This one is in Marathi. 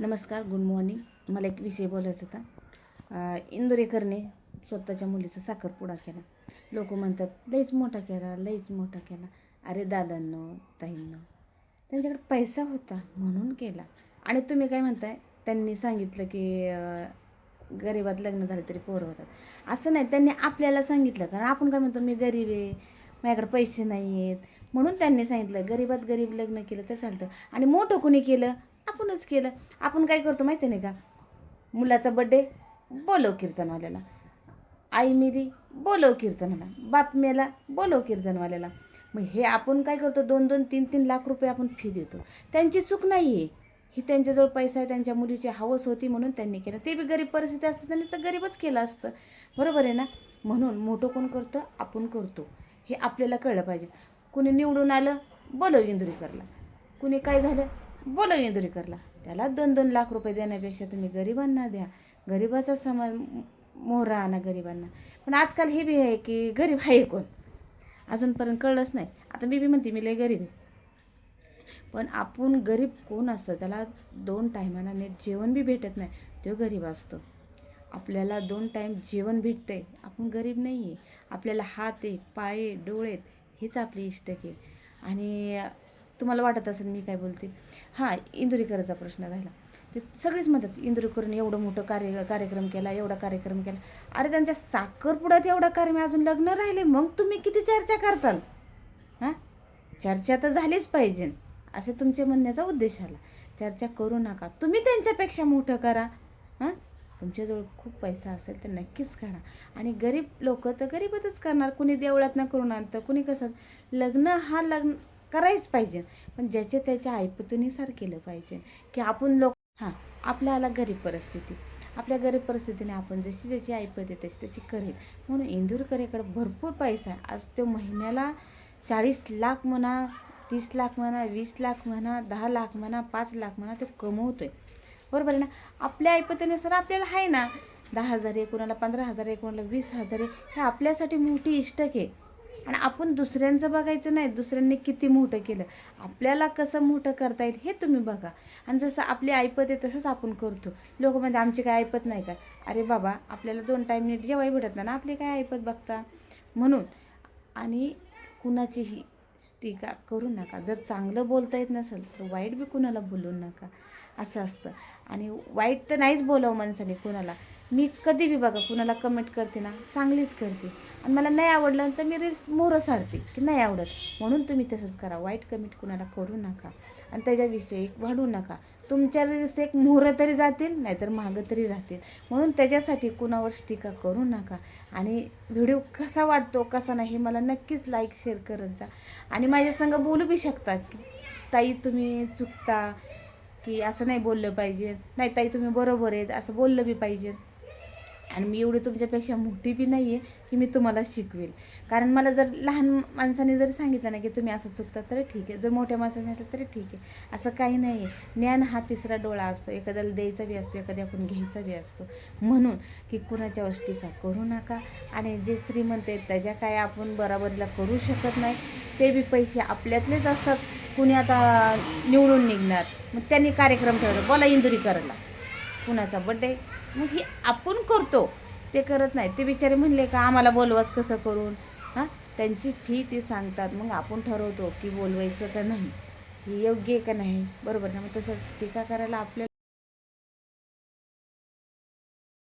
नमस्कार, गुड मॉर्निंग. मला एक विषय बोलायचा होता. इंदुरीकरने स्वतःच्या मुलीचा साखरपुडा केला. लोक म्हणतात लईच मोठा केला, लईच मोठा केला. अरे दादांनो, ताईंनो, त्यांच्याकडे पैसा होता म्हणून केला. आणि तुम्ही काय म्हणताय, त्यांनी सांगितलं की गरिबात लग्न झालं तरी पोरं होतात. असं नाही, त्यांनी आपल्याला सांगितलं. कारण आपण काय म्हणतो, मी गरीब आहे, माझ्याकडे पैसे नाही आहेत, म्हणून त्यांनी सांगितलं गरीबात गरीब लग्न केलं तर चालतं. आणि मोठं कुणी केलं? आपणच केलं. आपण काय करतो माहिती नाही का, मुलाचा बड्डे, बोलव कीर्तनवाल्याला. आई मेली, बोलव कीर्तनाला. बाप मेला, बोलव कीर्तनवाल्याला. मग हे आपण काय करतो, 2-2, 3-3 लाख रुपये आपण फी देतो. त्यांची चूक नाही आहे, ही त्यांच्याजवळ पैसा आहे, त्यांच्या मुलीची हवस होती म्हणून त्यांनी केलं. ते बी गरीब परिस्थिती असतं, त्यांनी तर गरीबच केलं असतं. बरोबर आहे ना. म्हणून मोठं कोण करतं, आपण करतो, हे आपल्याला कळलं पाहिजे. कुणी निवडून आलं, बोलव इंदुरीकरला. कुणी काय झालं, बोलव इंदुरीकरला. त्याला 2-2 लाख रुपये देण्यापेक्षा तुम्ही गरिबांना द्या. गरिबाचा समाज मोहरा आणा गरिबांना. पण आजकाल हे बी आहे की गरीब आहे कोण, अजूनपर्यंत कळलंच नाही. आता मी बी म्हणते मी लय गरीब आहे, पण आपण गरीब कोण असतं, त्याला 2 टायमाला नीट जेवण बी भेटत नाही, तो गरीब असतो. आपल्याला 2 टाईम जेवण भेटतंय, आपण गरीब नाही आहे. आपल्याला हात आहे, पाय आहे, डोळे आहेत, हेच आपली इष्टक आहे. आणि तुम्हाला वाटत असेल मी काय बोलते. हां, इंदुरीकरचा प्रश्न राहिला. ते सगळेच म्हणतात इंदुरीकरने एवढं मोठं कार्यक्रम केला, एवढा कार्यक्रम केला. अरे त्यांच्या साखरपुड्यात एवढा कार्यक्रम, अजून लग्न राहिले, मग तुम्ही किती चर्चा करताल? हां, चर्चा तर झालीच पाहिजे, असे तुमचे म्हणण्याचा उद्देश आला. चर्चा करू नका, तुम्ही त्यांच्यापेक्षा मोठं करा. हां, तुमच्याजवळ खूप पैसा असेल तर नक्कीच करा. आणि गरीब लोक तर गरीबातच करणार. कुणी देवळात न करून आणतं, कुणी कसं. लग्न करायच पाहिजे, पण ज्याच्या त्याच्या ऐपतीनुसार केलं पाहिजे. की आपण हां, आपल्याला गरीब परिस्थिती, आपल्या गरीब परिस्थितीने आपण जशी जशी ऐपत आहे तशी तशी करेल. म्हणून इंदुरकरेकडे भरपूर पैसा आहे. आज तो महिन्याला 40 लाख म्हणा, 30 लाख म्हणा, 20 लाख म्हणा, 10 लाख म्हणा, 5 लाख म्हणा, तो कमवतोय. बरोबर आहे ना. आपल्या ऐपतीनुसार आपल्याला आहे ना, 10,000 आहे, कोणाला 15,000 आहे, कोणाला 20,000 आहे. हे आपल्यासाठी मोठी इष्टक आहे. आणि आपण दुसऱ्यांचं बघायचं नाही, दुसऱ्यांनी किती मोठं केलं, आपल्याला कसं मोठं करता येईल हे तुम्ही बघा. आणि जसं आपली ऐपत आहे तसंच आपण करतो. लोक म्हणजे आमची काय ऐपत नाही का? अरे बाबा, आपल्याला 2 टाईम नीट जेवाय भेटत नाही ना, आपली काय ऐपत बघता. म्हणून आणि कुणाचीही टीका करू नका. जर चांगलं बोलता येत नसेल तर वाईट बी कुणाला बोलू नका, असं असतं. आणि वाईट तर नाहीच बोलावं माणसाने कुणाला. मी कधी बी बघा कुणाला कमेंट करते ना, चांगलीच करते. आणि मला नाही आवडलं तर मी रील्स मोहरं सारते की नाही आवडत, म्हणून तुम्ही तसंच करा. वाईट कमेंट कुणाला करू नका आणि त्याच्याविषयी वाढू नका. तुमच्या रील्स एक मोहरं तरी जातील, नाहीतर मागं तरी राहतील. म्हणून त्याच्यासाठी कुणावर टीका करू नका. आणि व्हिडिओ कसा वाटतो कसा नाही हे मला नक्कीच लाईक शेअर करत जा. आणि माझ्यासंग बोलू बी शकता की ताई तुम्ही चुकता, की असं नाही बोललं पाहिजे, नाही ताई तुम्ही बरोबर आहेत असं बोललं बी पाहिजे. आणि मी एवढी तुमच्यापेक्षा मोठी बी नाही आहे की मी तुम्हाला शिकवेल. कारण मला जर लहान माणसाने जर सांगितलं ना की तुम्ही असं चुकता तरी ठीक आहे, जर मोठ्या माणसाने सांगितलं तरी ठीक आहे. असं काही नाही आहे. ज्ञान हा तिसरा डोळा असतो, एखाद्याला द्यायचा बी असतो, एखाद्याकडून घ्यायचा बी असतो. म्हणून की कुणाच्या टीका करू नका. आणि जे श्रीमंत आहेत त्याच्या काय आपण बराबरीला करू शकत नाही. ते बी पैसे आपल्यातलेच असतात. कुणी आता निवडून निघणार, मग त्यांनी कार्यक्रम ठेवला, बोला इंदुरीकरला कुणाचा बड्डे, मग हे आपण करतो, ते करत नाही. ते बिचारे म्हणले का आम्हाला बोलवाच कसं करून. हां, त्यांची फी ते सांगतात, मग आपण ठरवतो की बोलवायचं का नाही, हे योग्य आहे का नाही. बरोबर ना. मग तसं टीका करायला आपल्याला